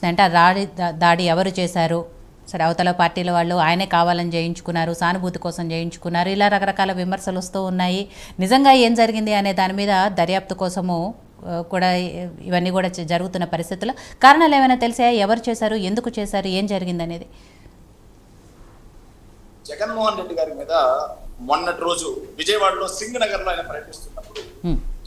అంటే ఆ దాడి ఎవరు చేశారు, సరే అవతల పార్టీల వాళ్ళు ఆయనే కావాలని చేయించుకున్నారు, సానుభూతి కోసం చేయించుకున్నారు, ఇలా రకరకాల విమర్శలు వస్తూ ఉన్నాయి. నిజంగా ఏం జరిగింది అనే దాని మీద దర్యాప్తు కోసము కూడా ఇవన్నీ కూడా జరుగుతున్న పరిస్థితుల్లో కారణాలు ఏమైనా తెలిసాయా? ఎవరు చేశారు, ఎందుకు చేశారు, ఏం జరిగింది అనేది? జగన్మోహన్ రెడ్డి గారి మీద మొన్నటి రోజు విజయవాడలో సింగ్ నగర్ లో ఆయన పర్యటిస్తున్నప్పుడు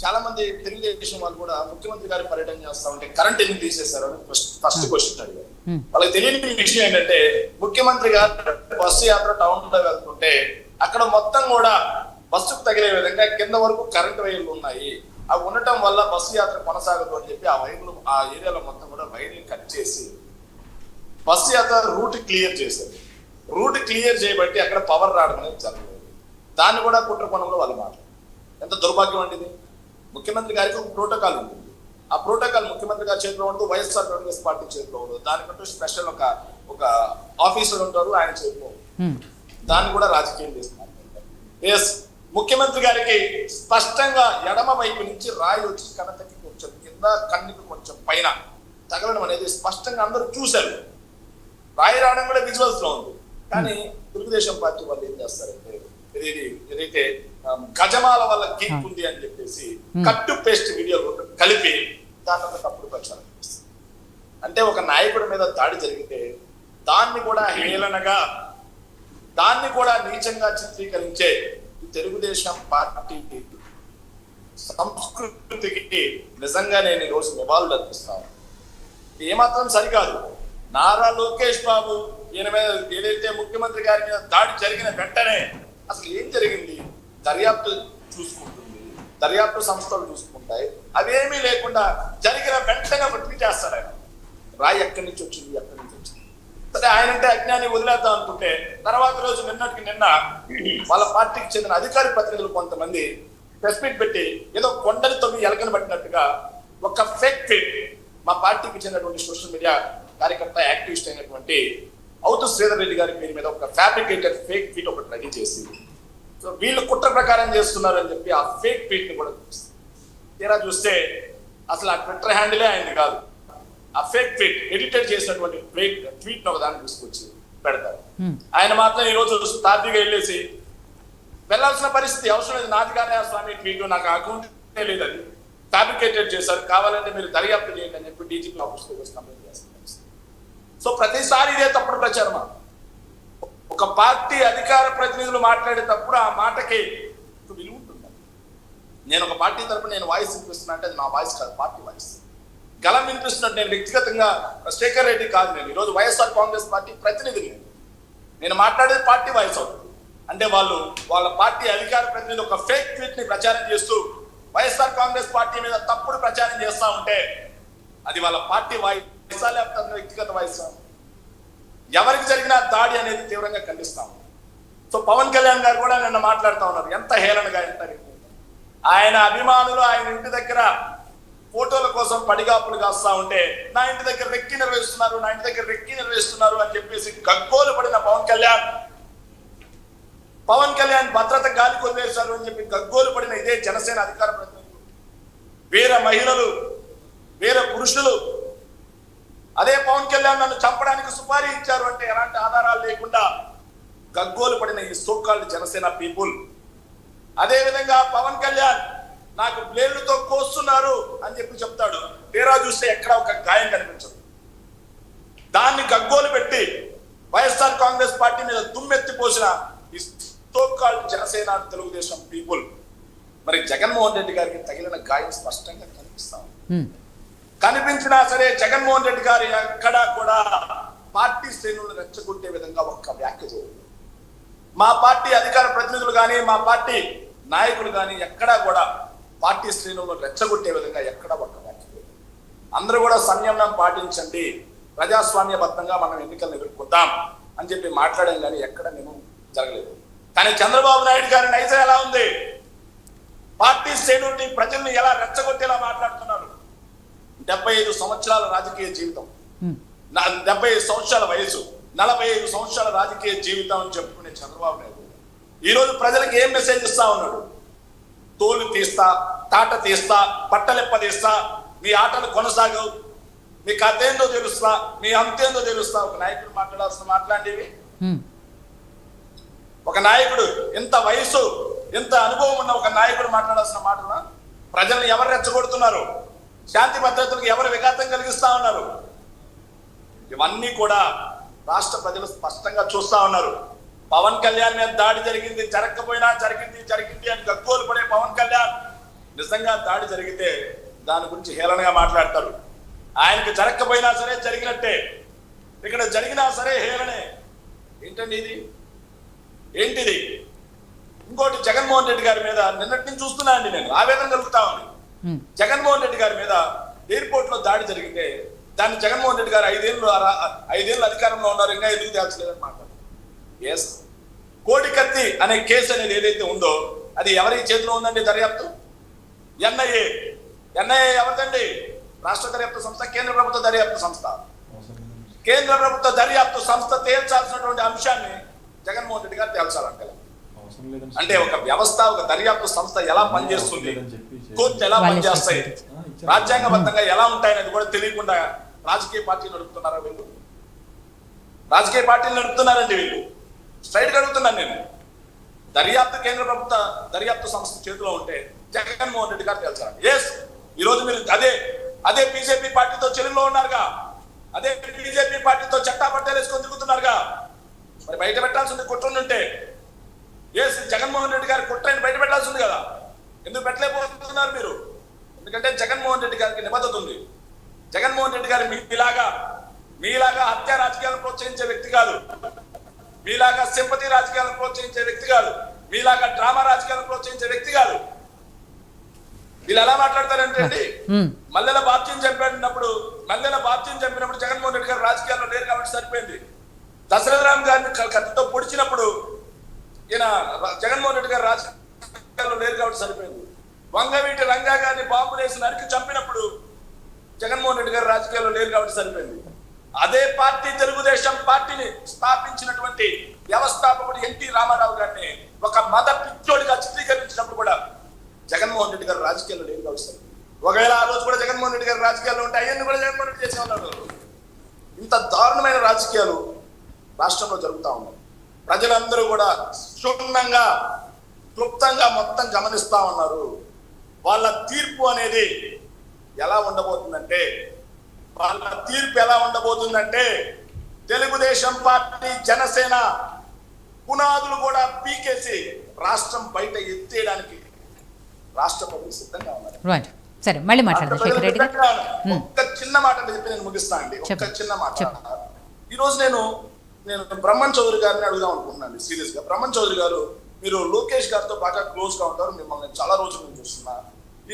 చాలా మంది తెలుగుదేశం వాళ్ళు కూడా ముఖ్యమంత్రి గారి పర్యటన చేస్తా ఉంటే కరెంట్ ఎందుకు తీసేశారు అని ఫస్ట్ క్వశ్చన్ అడిగారు. వాళ్ళకి తెలియని విషయం ఏంటంటే ముఖ్యమంత్రి గారు బస్సు యాత్ర టౌన్ లో వెళ్తుంటే అక్కడ మొత్తం కూడా బస్సుకు తగిలే విధంగా కింద వరకు కరెంట్ వైర్లు ఉన్నాయి. అవి ఉండటం వల్ల బస్సు యాత్ర కొనసాగదు అని చెప్పి ఆ వైర్లు ఆ ఏరియాలో మొత్తం కూడా వైర్లు కట్ చేసి బస్సు యాత్ర రూట్ క్లియర్ చేశారు. రూట్ క్లియర్ చేయబట్టి అక్కడ పవర్ రావడం అనేది జరగలేదు. దాన్ని కూడా కుట్ర కోణంలో వాళ్ళు మాట్లాడారు. ఎంత దుర్భాగ్యం అంటే ఇది. ముఖ్యమంత్రి గారికి ఒక ప్రోటోకాల్ ఉంటుంది. ఆ ప్రోటోకాల్ ముఖ్యమంత్రి గారి చేతిలో ఉండదు, వైఎస్ఆర్ కాంగ్రెస్ పార్టీ చేతిలో ఉండదు. దానికంటూ స్పెషల్ ఒక ఆఫీసర్ ఉంటారు, ఆయన చేతిలో. దాన్ని కూడా రాజకీయం చేస్తున్నారు. ఎస్, ముఖ్యమంత్రి గారికి స్పష్టంగా ఎడమ వైపు నుంచి రాయి వచ్చి కనతకి కొంచెం కింద, కన్నుకి కొంచెం పైన తగలడం అనేది స్పష్టంగా అందరూ చూశారు. రాయి రావడం కూడా విజువల్స్ లో ఉంది. కానీ తెలుగుదేశం పార్టీ వాళ్ళు ఏం చేస్తారంటే ఏదైతే గజమాల వల్ల కీక్ ఉంది అని చెప్పేసి కట్టు పేస్ట్ వీడియోలు కలిపి దాని ఒక తప్పుడు ప్రచారం చేస్తారు. అంటే ఒక నాయకుడి మీద దాడి జరిగితే దాన్ని కూడా హేళనగా, దాన్ని కూడా నీచంగా చిత్రీకరించే తెలుగుదేశం పార్టీ సంస్కృతికి నిజంగా నేను ఈరోజు నివాళులు అర్పిస్తాను. ఏమాత్రం సరికాదు. నారా లోకేష్ బాబు ఈయన మీద ఏదైతే ముఖ్యమంత్రి గారి మీద దాడి జరిగిన వెంటనే అసలు ఏం జరిగింది దర్యాప్తు చూసుకుంటుంది, దర్యాప్తు సంస్థలు చూసుకుంటాయి. అవేమీ లేకుండా జరిగిన వెంటనే ఒక ట్వీట్ చేస్తారు. ఆయన రాయి ఎక్కడి నుంచి వచ్చింది, ఎక్కడి నుంచి వచ్చింది. సరే, ఆయనంటే అజ్ఞాని వదిలేద్దాం అనుకుంటే తర్వాత రోజు నిన్న వాళ్ళ పార్టీకి చెందిన అధికార ప్రతినిధులు కొంతమంది ప్రెస్ మీట్ పెట్టి ఏదో కొండని తొమ్మిది ఎలకని పట్టినట్టుగా ఒక ఫేక్ ట్వీట్ మా పార్టీకి చెందినటువంటి సోషల్ మీడియా కార్యకర్త, యాక్టివిస్ట్ అయినటువంటి అవుతు శ్రీధర్ రెడ్డి గారి పేరు మీద ఒక ఫ్యాబ్రికేటెడ్ ఫేక్ ట్వీట్ ఒకటి రెడీ చేసి సో వీళ్ళు కుట్ర ప్రకారం చేస్తున్నారు అని చెప్పి ఆ ఫేక్ ట్వీట్ ని కూడా చూపిస్తారు. తీరా చూస్తే అసలు ఆ ట్విట్టర్ హ్యాండిలే ఆయనది కాదు. ఆ ఫేక్ ట్వీట్ ఎడిటెడ్ చేసినటువంటి ఫేక్ ట్వీట్ ఒక దాన్ని తీసుకొచ్చి పెడతారు. ఆయన మాత్రం ఈ రోజు తాపీగా వెళ్ళేసి వెళ్లాల్సిన పరిస్థితి అవసరం లేదు, నాది కానీ ఆ స్వామి ట్వీట్, నాకు అకౌంట్ లేదు, అది ఫ్యాబ్రికేటెడ్ చేశారు, కావాలంటే మీరు దర్యాప్తు చేయండి అని చెప్పి డీజీపీ ఆఫీస్లో కంప్లైంట్ చేస్తారు. సో ప్రతిసారి ఇదే తప్పుడు ప్రచారం. ఒక పార్టీ అధికార ప్రతినిధులు మాట్లాడేటప్పుడు ఆ మాటకి విలువ ఉంటుంది. నేను ఒక పార్టీ తరపున నేను వాయిస్ వినిపిస్తున్నా అంటే అది నా వాయిస్ కాదు, పార్టీ వాయిస్. గలం వినిపిస్తున్నట్టు నేను వ్యక్తిగతంగా శేఖర్ రెడ్డి కాదు. నేను ఈరోజు వైఎస్ఆర్ కాంగ్రెస్ పార్టీ ప్రతినిధిని. నేను మాట్లాడేది పార్టీ వాయిస్ అవుతుంది. అంటే వాళ్ళ పార్టీ అధికార ప్రతినిధులు ఒక ఫేక్ ట్వీట్ ని ప్రచారం చేస్తూ వైఎస్ఆర్ కాంగ్రెస్ పార్టీ మీద తప్పుడు ప్రచారం చేస్తా ఉంటే అది వాళ్ళ పార్టీ వాయిస్ లేకపోతే వ్యక్తిగత వయసు. ఎవరికి జరిగిన దాడి అనేది తీవ్రంగా ఖండిస్తాం. సో పవన్ కళ్యాణ్ గారు కూడా నిన్న మాట్లాడుతూ ఉన్నారు, ఎంత హేళనగా, ఎంత ఆయన అభిమానులు ఆయన ఇంటి దగ్గర ఫోటోల కోసం పడిగాపులు కాస్తా ఉంటే నా ఇంటి దగ్గర రెక్కి నిర్వహిస్తున్నారు, నా ఇంటి దగ్గర రెక్కి నిర్వహిస్తున్నారు అని చెప్పేసి గగ్గోలు పడిన పవన్ కళ్యాణ్ భద్రత గాలి కొదిలేశారు అని చెప్పి గగ్గోలు పడిన ఇదే జనసేన అధికార ప్రతినిధులు, వీర మహిళలు, వీర పురుషులు అదే పవన్ కళ్యాణ్ నన్ను చంపడానికి సుపారీ ఇచ్చారు అంటే ఎలాంటి ఆధారాలు లేకుండా గగ్గోలు పడిన ఈ సోకాల్డ్ జనసేన పీపుల్. అదే విధంగా పవన్ కళ్యాణ్ నాకు బ్లేడ్లతో కోస్తున్నారు అని చెప్పి చెప్తాడు, తీరా చూస్తే ఎక్కడ ఒక గాయం కనిపించదు. దాన్ని గగ్గోలు పెట్టి వైఎస్ఆర్ కాంగ్రెస్ పార్టీ మీద దుమ్మెత్తిపోసిన ఈ సోకాల్డ్ జనసేన తెలుగుదేశం పీపుల్. మరి జగన్మోహన్ రెడ్డి గారికి తగిలిన గాయం స్పష్టంగా కనిపిస్తాం. కనిపించినా సరే జగన్మోహన్ రెడ్డి గారు ఎక్కడా కూడా పార్టీ శ్రేణులను రెచ్చగొట్టే విధంగా ఒక్క వ్యాఖ్య చేయలేదు. మా పార్టీ అధికార ప్రతినిధులు కానీ మా పార్టీ నాయకులు కానీ ఎక్కడా కూడా పార్టీ శ్రేణులను రెచ్చగొట్టే విధంగా ఎక్కడా ఒక్క వ్యాఖ్య చేయలేదు. అందరూ కూడా సంయమనం పాటించండి, ప్రజాస్వామ్యబద్ధంగా మనం ఎన్నికలను ఎదుర్కొద్దాం అని చెప్పి మాట్లాడడం కానీ ఎక్కడ నేను జరగలేదు. కానీ చంద్రబాబు నాయుడు గారి నైజం ఎలా ఉంది? పార్టీ శ్రేణుల్ని, ప్రజల్ని ఎలా రెచ్చగొట్టేలా మాట్లాడుతున్నారు. 75 సంవత్సరాల రాజకీయ జీవితం, 75 సంవత్సరాల వయసు, 45 సంవత్సరాల రాజకీయ జీవితం అని చెప్పుకునే చంద్రబాబు నాయుడు ఈ రోజు ప్రజలకు ఏం మెసేజ్ ఇస్తా ఉన్నాడు? తోలు తీస్తా, తాట తీస్తా, పట్టలెప్ప తీస్తా, మీ ఆటలు కొనసాగవు, మీ కథ ఏందో తెలుస్తా, మీ అంతేందో తెలుస్తా. ఒక నాయకుడు మాట్లాడాల్సిన మాట్లాడేవి, ఒక నాయకుడు ఇంత వయసు ఇంత అనుభవం ఉన్న ఒక నాయకుడు మాట్లాడాల్సిన మాటలు ప్రజల్ని ఎవరు రెచ్చగొడుతున్నారు, శాంతి భద్రతలకు ఎవరు విఘాతం కలిగిస్తా ఉన్నారు, ఇవన్నీ కూడా రాష్ట్ర ప్రజలు స్పష్టంగా చూస్తా ఉన్నారు. పవన్ కళ్యాణ్ మీద దాడి జరిగింది, జరగకపోయినా జరిగింది అని గగ్గోలు పడే పవన్ కళ్యాణ్ నిజంగా దాడి జరిగితే దాని గురించి హేళనగా మాట్లాడతారు. ఆయనకు జరగకపోయినా సరే జరిగినట్టే, ఇక్కడ జరిగినా సరే హేళనే. ఏంటండి ఇది, ఏంటిది? ఇంకోటి, జగన్మోహన్ రెడ్డి గారి మీద నిన్నటి నుంచి చూస్తున్నా అండి నేను, ఆవేదన కలుగుతా ఉంది. జగన్మోహన్ రెడ్డి గారి మీద ఎయిర్పోర్ట్ లో దాడి జరిగితే దాన్ని జగన్మోహన్ రెడ్డి గారు 5 ఏళ్ళు అధికారంలో ఉన్నారు, ఇంకా ఎందుకు తేల్చలేదని మాట్లాడు. ఎస్, కోడికత్తి అనే కేసు అనేది ఏదైతే ఉందో అది ఎవరి చేతిలో ఉందండి? దర్యాప్తు ఎన్ఐఏ ఎవరిదండి? రాష్ట్ర దర్యాప్తు సంస్థ, కేంద్ర ప్రభుత్వ దర్యాప్తు సంస్థ. కేంద్ర ప్రభుత్వ దర్యాప్తు సంస్థ తేల్చాల్సినటువంటి అంశాన్ని జగన్మోహన్ రెడ్డి గారు తేల్చాలంటే, అంటే ఒక వ్యవస్థ, ఒక దర్యాప్తు సంస్థ ఎలా పనిచేస్తుంది, కోర్టు ఎలా పనిచేస్తాయి, రాజ్యాంగబద్ధంగా ఎలా ఉంటాయనేది కూడా తెలియకుండా రాజకీయ పార్టీలు నడుపుతున్నారా వీళ్ళు? రాజకీయ పార్టీలు నడుపుతున్నారండి వీళ్ళు. స్ట్రైట్ గా అడుగుతున్నాను నేను. దర్యాప్తు కేంద్ర ప్రభుత్వ దర్యాప్తు సంస్థ చేతిలో ఉంటే జగన్మోహన్ రెడ్డి గారు తేల్చాలి. ఎస్, ఈ రోజు మీరు అదే బీజేపీ పార్టీతో చెలుగులో ఉన్నారుగా, అదే బీజేపీ పార్టీతో చట్టా పట్టాలు వేసుకొని తిరుగుతున్నారుగా. మరి బయట పెట్టాల్సింది కుట్రనుంటే, ఎస్ జగన్మోహన్ రెడ్డి గారి కుట్రని బయట పెట్టాల్సింది కదా. ఎందుకు పెట్టలేకపోతున్నారు మీరు? ఎందుకంటే జగన్మోహన్ రెడ్డి గారికి నిబద్ధత ఉంది. జగన్మోహన్ రెడ్డి గారు మీలాగా హత్య రాజకీయాలను ప్రోత్సహించే వ్యక్తి కాదు, మీలాగా సింపతి రాజకీయాలను ప్రోత్సహించే వ్యక్తి కాదు, మీలాగా డ్రామా రాజకీయాలను ప్రోత్సహించే వ్యక్తి కాదు. వీళ్ళు ఎలా మాట్లాడతారంటే మల్లెల బాప్తిని చంపినప్పుడు జగన్మోహన్ రెడ్డి గారు రాజకీయాల్లో లేరు కాబట్టి సరిపోయింది. దశరథరామ్ గారిని కత్తితో పొడిచినప్పుడు ఈయన జగన్మోహన్ రెడ్డి గారు రాజకీయాల్లో లేరు కాబట్టి సరిపోయింది. వంగవీటి రంగా గారిని బాంబులు వేసి నరికి చంపినప్పుడు జగన్మోహన్ రెడ్డి గారు రాజకీయాల్లో లేరు కాబట్టి సరిపోయింది. అదే పార్టీ తెలుగుదేశం పార్టీని స్థాపించినటువంటి వ్యవస్థాపకుడు ఎన్టీ రామారావు గారిని ఒక మత పిచ్చోడిగా చిత్రీకరించినప్పుడు కూడా జగన్మోహన్ రెడ్డి గారు రాజకీయాల్లో లేరు కాబట్టి సరిపోయింది. ఒకవేళ ఆ రోజు కూడా జగన్మోహన్ రెడ్డి గారు రాజకీయాల్లో ఉంటే అవన్నీ కూడా జగన్మోహన్ రెడ్డి చేసేవాళ్ళు. ఇంత దారుణమైన రాజకీయాలు రాష్ట్రంలో జరుగుతూ ఉన్నాయి. ప్రజలందరూ కూడా క్షుణ్ణంగా క్లుప్తంగా మొత్తం గమనిస్తా ఉన్నారు. వాళ్ళ తీర్పు అనేది ఎలా ఉండబోతుందంటే తెలుగుదేశం పార్టీ, జనసేన పునాదులు కూడా పీకేసి రాష్ట్రం బయట ఎత్తేయడానికి రాష్ట్ర ప్రజలు సిద్ధంగా ఉన్నారు. సరే, మళ్ళీ మాట్లాడదాం శేఖర్ రెడ్డి గారు. ఒక్క చిన్న మాట చెప్పి నేను ముగిస్తాను అండి. ఒక్క చిన్న మాట. ఈ రోజు నేను బ్రహ్మన్ చౌదరి గారిని అడుగుదాం అనుకుంటున్నాను సీరియస్ గా. బ్రహ్మన్ చౌదరి గారు, మీరు లోకేష్ గారితో బాగా క్లోజ్ గా ఉంటారు, మిమ్మల్ని చాలా రోజుల నుంచి చూస్తున్నా.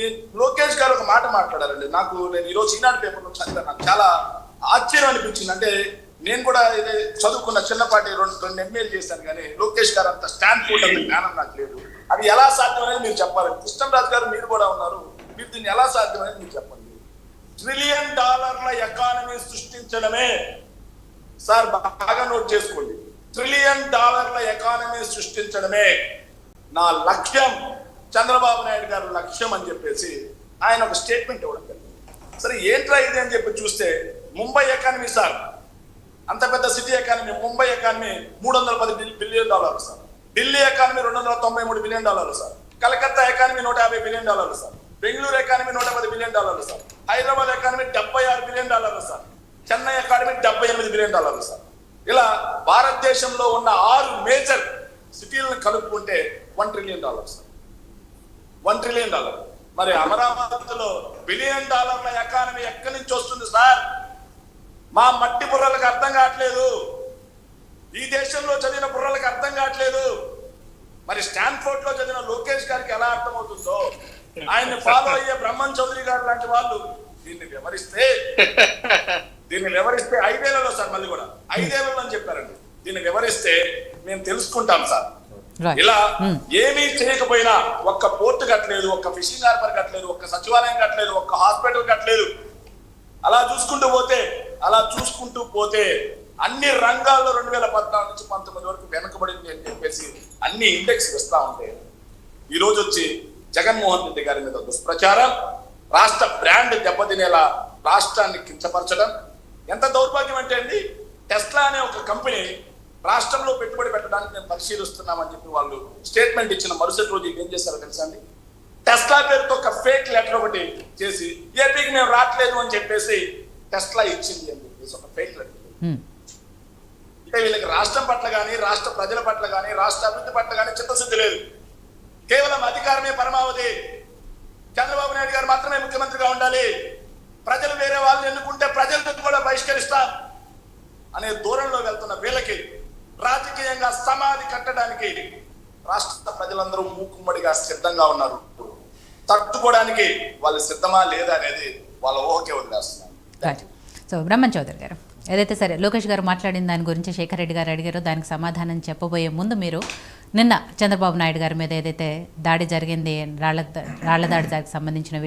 ఈ లోకేష్ గారు ఒక మాట మాట్లాడారండి. నేను ఈ రోజు ఈనాడు పేపర్లో చదివా, నాకు చాలా ఆశ్చర్యం అనిపించింది. అంటే నేను కూడా ఇది చదువుకున్న చిన్నపాటి రెండు ఎంఏలు చేశాను, కానీ లోకేష్ గారు అంత స్టాండ్ ఫోర్డ్ అంత జ్ఞానం నాకు లేదు. అది ఎలా సాధ్యం అనేది మీరు చెప్పాలి. కృష్ణరాజు గారు మీరు కూడా ఉన్నారు, మీరు దీన్ని ఎలా సాధ్యం అనేది మీరు చెప్పండి. $1 ట్రిలియన్ ఎకానమీ సృష్టించడమే సార్, బాగా నోట్ చేసుకోండి. $1 ట్రిలియన్ ఎకానమీ సృష్టించడమే నా లక్ష్యం, చంద్రబాబు నాయుడు గారు లక్ష్యం అని చెప్పేసి ఆయన ఒక స్టేట్మెంట్ ఇవ్వడం జరిగింది. సరే ఏంట్రా ఇది అని చెప్పి చూస్తే, ముంబై ఎకానమీ సార్, అంత పెద్ద city economy, Mumbai economy $310 billion sir, Delhi economy $293 billion sir, Calcutta economy $150 billion sir, Bengaluru economy $110 billion sir, Hyderabad economy $76 billion sir, Chennai economy $78 billion sir. ఇలా భారతదేశంలో ఉన్న 6 మేజర్ సిటీలను కలుపుకుంటే $1 ట్రిలియన్ సార్. $1 ట్రిలియన్. మరి అమరావతిలో $1 బిలియన్ ఎకానమీ ఎక్కడి నుంచి వస్తుంది సార్? మా మట్టి బుర్రలకు అర్థం కావట్లేదు, ఈ దేశంలో చదివిన బుర్రలకు అర్థం కావట్లేదు. మరి స్టాన్ఫోర్డ్ లో చదివిన లోకేష్ గారికి ఎలా అర్థమవుతుందో, ఆయన్ని ఫాలో అయ్యే బ్రహ్మన్ చౌదరి గారు లాంటి వాళ్ళు దీన్ని వివరిస్తే 5 ఏళ్లలో సార్, మళ్ళీ కూడా 5 ఏళ్లలో అని చెప్పారండి. దీన్ని వివరిస్తే మేము తెలుసుకుంటాం సార్. ఇలా ఏమీ చేయకపోయినా, ఒక్క పోర్టు కట్టలేదు, ఒక్క ఫిషింగ్ హార్బర్ కట్టలేదు, ఒక్క సచివాలయం కట్టలేదు, ఒక్క హాస్పిటల్ కట్టలేదు. అలా చూసుకుంటూ పోతే అన్ని రంగాల్లో 2014 నుంచి 19 వరకు వెనకబడింది అని చెప్పేసి అన్ని ఇండెక్స్ ఇస్తా ఉంటే, ఈ రోజు వచ్చి జగన్మోహన్ రెడ్డి గారి మీద దుష్ప్రచారం, రాష్ట్ర బ్రాండ్ దెబ్బతినేలా రాష్ట్రాన్ని కించపరచడం ఎంత దౌర్భాగ్యం అంటే అండి, టెస్లా అనే ఒక కంపెనీ రాష్ట్రంలో పెట్టుబడి పెట్టడానికి మేము పరిశీలిస్తున్నామని చెప్పి వాళ్ళు స్టేట్మెంట్ ఇచ్చిన మరుసటి రోజు ఏం చేశారో తెలుసా అండి, టెస్లా పేరుతో ఒక ఫేక్ లెటర్ ఒకటి చేసి ఏపీకి మేము రావట్లేదు అని చెప్పేసి టెస్లా ఇచ్చింది అని చెప్పేసి ఒక ఫేక్ లెటర్. అంటే వీళ్ళకి రాష్ట్రం పట్ల కానీ, రాష్ట్ర ప్రజల పట్ల కానీ, రాష్ట్ర అభివృద్ధి పట్ల కానీ చిత్తశుద్ధి లేదు. కేవలం అధికారమే పరమావధి. చంద్రబాబు నాయుడు గారు మాత్రమే ముఖ్యమంత్రిగా ఉండాలి, ప్రజలు వేరే వాళ్ళని ఎన్నుకుంటే ప్రజలను కూడా బహిష్కరిస్తారు అనే దూరంలో వెళ్తున్న వీళ్ళకి రాజకీయంగా సమాధి కట్టడానికి రాష్ట్ర ప్రజలందరూ మూకుమ్మడిగా సిద్ధంగా ఉన్నారు. తట్టుకోవడానికి వాళ్ళు సిద్ధమా లేదా అనేది వాళ్ళ ఊహకే వదిలేస్తున్నారు. సో బ్రహ్మన్ చౌదరి గారు, ఏదైతే సరే లోకేష్ గారు మాట్లాడిన దాని గురించి శేఖర్ రెడ్డి గారు అడిగారో దానికి సమాధానం చెప్పబోయే ముందు మీరు నిన్న చంద్రబాబు నాయుడు గారి మీద ఏదైతే దాడి జరిగింది, రాళ్ల దాడికి సంబంధించిన విషయం